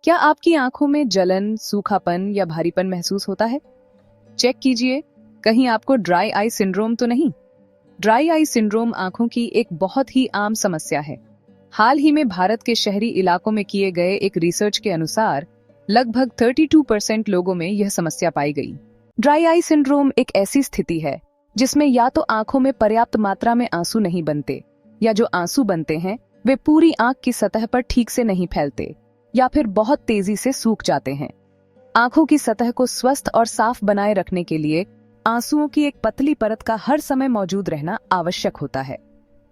क्या आपकी आंखों में जलन, सूखापन या भारीपन महसूस होता है? चेक कीजिए, कहीं आपको ड्राई आई सिंड्रोम तो नहीं। ड्राई आई सिंड्रोम आंखों की एक बहुत ही आम समस्या है। हाल ही में भारत के शहरी इलाकों में किए गए एक रिसर्च के अनुसार लगभग 32% लोगों में यह समस्या पाई गई। ड्राई आई सिंड्रोम एक ऐसी स्थिति है जिसमें या तो आंखों में पर्याप्त मात्रा में आंसू नहीं बनते, या जो आंसू बनते हैं वे पूरी आंख की सतह पर ठीक से नहीं फैलते, या फिर बहुत तेजी से सूख जाते हैं। आंखों की सतह को स्वस्थ और साफ बनाए रखने के लिए आंसुओं की एक पतली परत का हर समय मौजूद रहना आवश्यक होता है।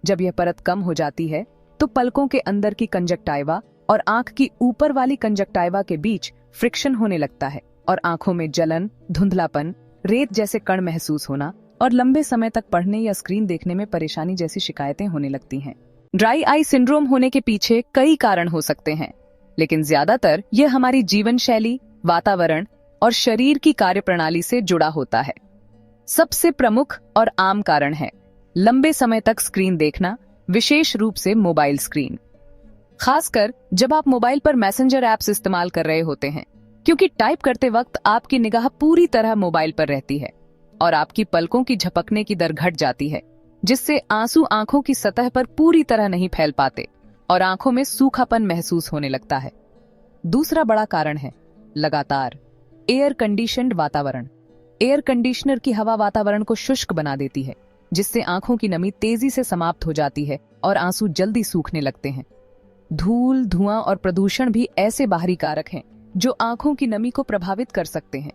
जब यह परत कम हो जाती है तो पलकों के अंदर की कंजक्टाइवा और आंख की ऊपर वाली कंजक्टाइवा के बीच फ्रिक्शन होने लगता है और आंखों में जलन, धुंधलापन, रेत जैसे कण महसूस होना और लंबे समय तक पढ़ने या स्क्रीन देखने में परेशानी जैसी शिकायतें होने लगती हैं। ड्राई आई सिंड्रोम होने के पीछे कई कारण हो सकते हैं, लेकिन ज्यादातर यह हमारी जीवन शैली, वातावरण और शरीर की कार्यप्रणाली से जुड़ा होता है। सबसे प्रमुख और आम कारण है लंबे समय तक स्क्रीन देखना, विशेष रूप से मोबाइल स्क्रीन। खासकर जब आप मोबाइल पर मैसेंजर ऐप्स इस्तेमाल कर रहे होते हैं, क्योंकि टाइप करते वक्त आपकी निगाह पूरी तरह मोबाइल पर रहती है और आपकी पलकों की झपकने की दर घट जाती है, जिससे आंसू आंखों की सतह पर पूरी तरह नहीं फैल पाते और आंखों में सूखापन महसूस होने लगता है। दूसरा बड़ा कारण है लगातार एयर कंडीशन्ड वातावरण। एयर कंडीशनर की हवा वातावरण को शुष्क बना देती है, जिससे आंखों की नमी तेजी से समाप्त हो जाती है और आंसू जल्दी सूखने लगते हैं। धूल, धुआं और प्रदूषण भी ऐसे बाहरी कारक हैं जो आंखों की नमी को प्रभावित कर सकते हैं।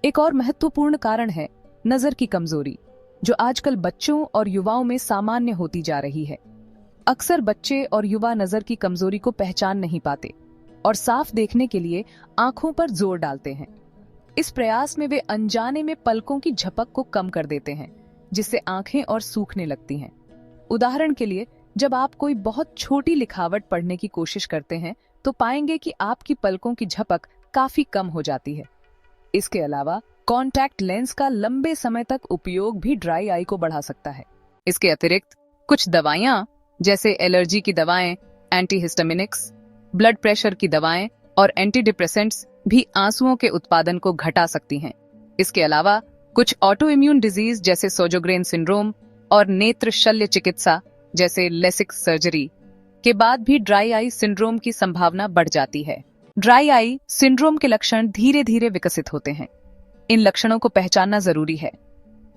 एक और महत्वपूर्ण कारण है नजर की कमजोरी, जो आजकल बच्चों और युवाओं में सामान्य होती जा रही है। अक्सर बच्चे और युवा नजर की कमजोरी को पहचान नहीं पाते और साफ देखने के लिए आंखों पर जोर डालते हैं। इस प्रयास में वे अनजाने में पलकों की झपक को कम कर देते हैं, जिससे आंखें और सूखने लगती हैं। उदाहरण के लिए, जब आप कोई बहुत छोटी लिखावट पढ़ने की कोशिश करते हैं तो पाएंगे कि आपकी पलकों की झपक काफी कम हो जाती है। इसके अलावा कॉन्टैक्ट लेंस का लंबे समय तक उपयोग भी ड्राई आई को बढ़ा सकता है। इसके अतिरिक्त कुछ दवाइयां जैसे एलर्जी की दवाएं, एंटीहिस्टामिनिक्स, ब्लड प्रेशर की दवाएं और एंटी डिप्रेसेंट्स भी आंसुओं के उत्पादन को घटा सकती हैं। इसके अलावा कुछ ऑटो इम्यून डिजीज जैसे सोजोग्रेन सिंड्रोम और नेत्र शल्य चिकित्सा जैसे लेसिक सर्जरी के बाद भी ड्राई आई सिंड्रोम की संभावना बढ़ जाती है। ड्राई आई सिंड्रोम के लक्षण धीरे धीरे विकसित होते हैं। इन लक्षणों को पहचानना जरूरी है।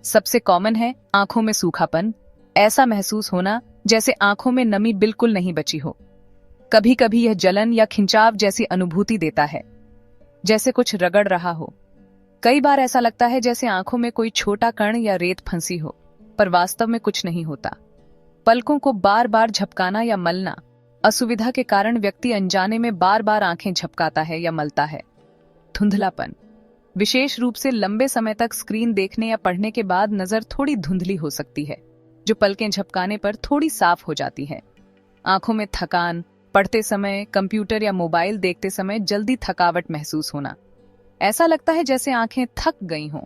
सबसे कॉमन है आंखों में सूखापन। ऐसा महसूस होना जैसे आंखों में नमी बिल्कुल नहीं बची हो। कभी कभी यह जलन या खिंचाव जैसी अनुभूति देता है, जैसे कुछ रगड़ रहा हो। कई बार ऐसा लगता है जैसे आंखों में कोई छोटा कण या रेत फंसी हो, पर वास्तव में कुछ नहीं होता। पलकों को बार बार झपकाना या मलना। असुविधा के कारण व्यक्ति अनजाने में बार बार आंखें झपकाता है या मलता है। धुंधलापन, विशेष रूप से लंबे समय तक स्क्रीन देखने या पढ़ने के बाद नजर थोड़ी धुंधली हो सकती है, जो पलकें झपकाने पर थोड़ी साफ हो जाती है। आंखों में थकान, पढ़ते समय, कंप्यूटर या मोबाइल देखते समय जल्दी थकावट महसूस होना। ऐसा लगता है जैसे आंखें थक गई हों।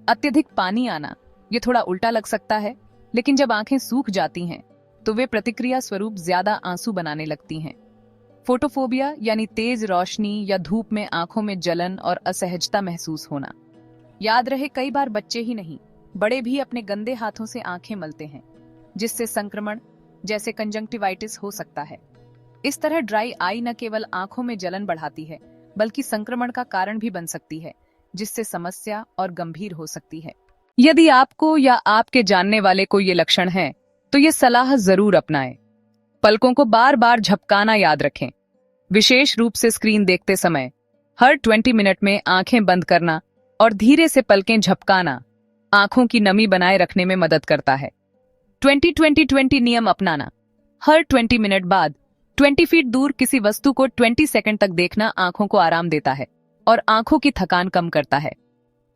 अत्यधिक पानी आना, ये थोड़ा उल्टा लग सकता है, लेकिन जब आंखें सूख जाती हैं तो वे प्रतिक्रिया स्वरूप ज्यादा आंसू बनाने लगती हैं। फोटोफोबिया यानी तेज रोशनी या धूप में आंखों में जलन और असहजता महसूस होना। याद रहे, कई बार बच्चे ही नहीं, बड़े भी अपने गंदे हाथों से आंखें मलते हैं, जिससे संक्रमण जैसे कंजंक्टिवाइटिस हो सकता है। इस तरह ड्राई आई न केवल आंखों में जलन बढ़ाती है, बल्कि संक्रमण का कारण भी बन सकती है, जिससे समस्या और गंभीर हो सकती है। यदि आपको या आपके जानने वाले को ये लक्षण हैं, तो ये सलाह जरूर अपनाएं। पलकों को बार बार झपकाना याद रखें, विशेष रूप से स्क्रीन देखते समय। हर 20 मिनट में आंखें बंद करना और धीरे से पलकें झपकाना आंखों की नमी बनाए रखने में मदद करता है। 20-20-20 नियम अपनाना। हर 20 मिनट बाद 20 फीट दूर किसी वस्तु को 20 सेकंड तक देखना आंखों को आराम देता है और आंखों की थकान कम करता है।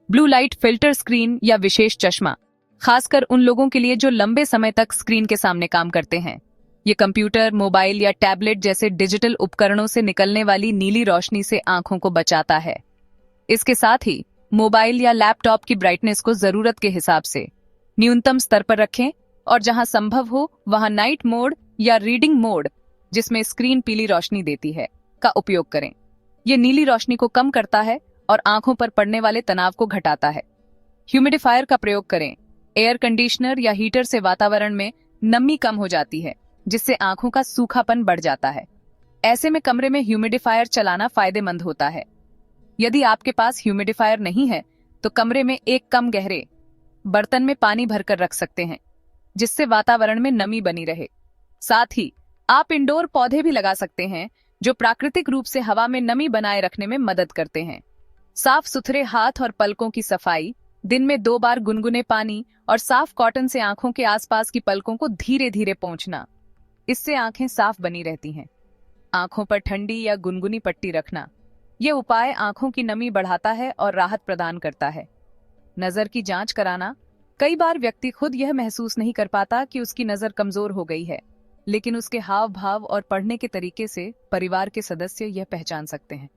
ब्लू लाइट फिल्टर स्क्रीन या विशेष चश्मा, खासकर उन लोगों के लिए जो लंबे समय तक स्क्रीन के सामने काम करते हैं। ये कंप्यूटर, मोबाइल या टैबलेट जैसे डिजिटल उपकरणों से निकलने वाली नीली रोशनी से आंखों को बचाता है। इसके साथ ही मोबाइल या लैपटॉप की ब्राइटनेस को जरूरत के हिसाब से न्यूनतम स्तर पर रखें और जहां संभव हो वहां नाइट मोड या रीडिंग मोड, जिसमें स्क्रीन पीली रोशनी देती है, का उपयोग करें। ये नीली रोशनी को कम करता है और आंखों पर पड़ने वाले तनाव को घटाता है। ह्यूमिडिफायर का प्रयोग करें। एयर कंडीशनर या हीटर से वातावरण में नमी कम हो जाती है, जिससे आंखों का सूखापन बढ़ जाता है। ऐसे में कमरे में ह्यूमिडिफायर चलाना फायदेमंद होता है। यदि आपके पास ह्यूमिडिफायर नहीं है तो कमरे में एक कम गहरे बर्तन में पानी भरकर रख सकते हैं, जिससे वातावरण में नमी बनी रहे। साथ ही आप इंडोर पौधे भी लगा सकते हैं, जो प्राकृतिक रूप से हवा में नमी बनाए रखने में मदद करते हैं। साफ सुथरे हाथ और पलकों की सफाई, दिन में 2 बार गुनगुने पानी और साफ कॉटन से आंखों के आसपास की पलकों को धीरे धीरे पोंछना, इससे आंखें साफ बनी रहती हैं। आंखों पर ठंडी या गुनगुनी पट्टी रखना, यह उपाय आंखों की नमी बढ़ाता है और राहत प्रदान करता है। नजर की जांच कराना। कई बार व्यक्ति खुद यह महसूस नहीं कर पाता कि उसकी नजर कमजोर हो गई है, लेकिन उसके हाव भाव और पढ़ने के तरीके से परिवार के सदस्य यह पहचान सकते हैं।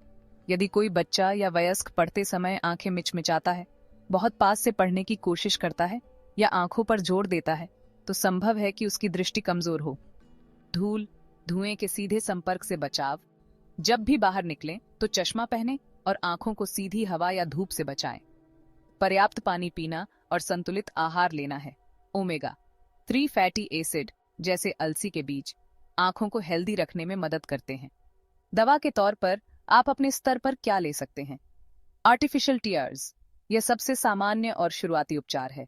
यदि कोई बच्चा या वयस्क पढ़ते समय आंखें मिचमिचाता है, बहुत पास से पढ़ने की कोशिश करता है या आंखों पर जोर देता है, तो संभव है कि उसकी दृष्टि कमजोर हो। धूल, धुएं के सीधे संपर्क से बचाव। जब भी बाहर निकलें तो चश्मा पहनें और आंखों को सीधी हवा या धूप से बचाएं। पर्याप्त पानी पीना और संतुलित आहार लेना है। ओमेगा 3 फैटी एसिड जैसे अलसी के बीज आंखों को हेल्दी रखने में मदद करते हैं। दवा के तौर पर आप अपने स्तर पर क्या ले सकते हैं? आर्टिफिशियल टीयर्स, यह सबसे सामान्य और शुरुआती उपचार है।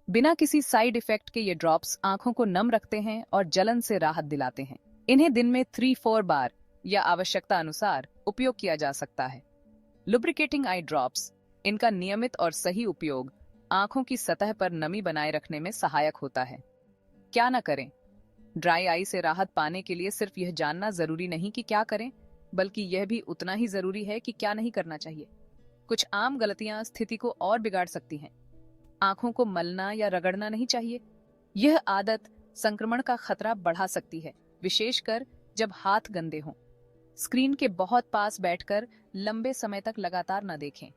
बिना किसी साइड इफेक्ट के ये ड्रॉप्स आंखों को नम रखते हैं और जलन से राहत दिलाते हैं। इन्हें दिन में 3-4 बार या आवश्यकता अनुसार उपयोग किया जा सकता है। लुब्रिकेटिंग आई ड्रॉप्स, इनका नियमित और सही उपयोग आंखों की सतह पर नमी बनाए रखने में सहायक होता है। क्या न करें? ड्राई आई से राहत पाने के लिए सिर्फ यह जानना जरूरी नहीं कि क्या करें, बल्कि यह भी उतना ही जरूरी है कि क्या नहीं करना चाहिए। कुछ आम गलतियां स्थिति को और बिगाड़ सकती हैं। आंखों को मलना या रगड़ना नहीं चाहिए। यह आदत संक्रमण का खतरा बढ़ा सकती है, विशेषकर जब हाथ गंदे हों। स्क्रीन के बहुत पास बैठकर लंबे समय तक लगातार न देखें।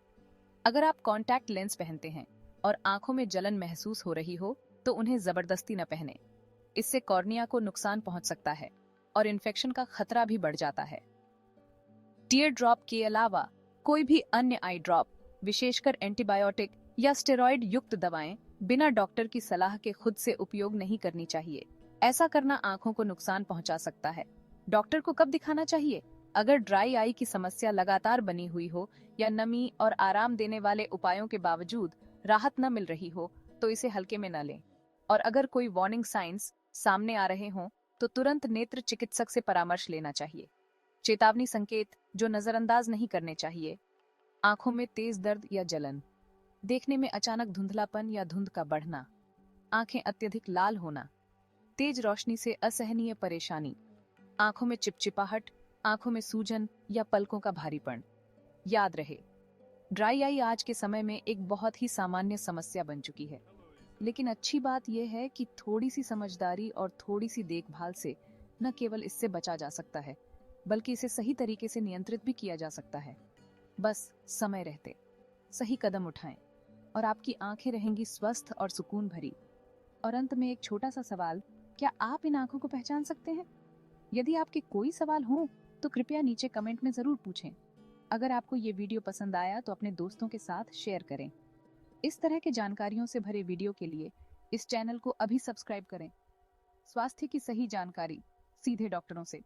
अगर आप कॉन्टैक्ट लेंस पहनते हैं और आंखों में जलन महसूस हो रही हो, तो उन्हें जबरदस्ती न पहनें। इससे कॉर्निया को नुकसान पहुंच सकता है और इन्फेक्शन का खतरा भी बढ़ जाता है। टीयर ड्रॉप के अलावा कोई भी अन्य आई ड्रॉप, विशेषकर एंटीबायोटिक या स्टेरॉइड युक्त दवाएं, बिना डॉक्टर की सलाह के खुद से उपयोग नहीं करनी चाहिए। ऐसा करना आंखों को नुकसान पहुंचा सकता है। डॉक्टर को कब दिखाना चाहिए? अगर ड्राई आई की समस्या लगातार बनी हुई हो या नमी और आराम देने वाले उपायों के बावजूद राहत न मिल रही हो, तो इसे हल्के में न लें। और अगर कोई वार्निंग साइंस सामने आ रहे हों, तो तुरंत नेत्र चिकित्सक से परामर्श लेना चाहिए। चेतावनी संकेत जो नजरअंदाज नहीं करने चाहिए। आंखों में तेज दर्द या जलन, देखने में अचानक धुंधलापन या धुंध का बढ़ना, आंखें अत्यधिक लाल होना, तेज रोशनी से असहनीय परेशानी, आंखों में चिपचिपाहट, आंखों में सूजन या पलकों का भारीपन। याद रहे, ड्राई आई आज के समय में एक बहुत ही सामान्य समस्या बन चुकी है, लेकिन अच्छी बात यह है कि थोड़ी सी समझदारी और थोड़ी सी देखभाल से न केवल इससे बचा जा सकता है, बल्कि इसे सही तरीके से नियंत्रित भी किया जा सकता है। बस समय रहते सही कदम उठाएं और आपकी आंखें रहेंगी स्वस्थ और सुकून भरी। और अंत में एक छोटा सा सवाल, क्या आप इन आंखों को पहचान सकते हैं? यदि आपके कोई सवाल हो तो कृपया नीचे कमेंट में जरूर पूछें। अगर आपको ये वीडियो पसंद आया तो अपने दोस्तों के साथ शेयर करें। इस तरह के जानकारियों से भरे वीडियो के लिए इस चैनल को अभी सब्सक्राइब करें। स्वास्थ्य की सही जानकारी सीधे डॉक्टरों से।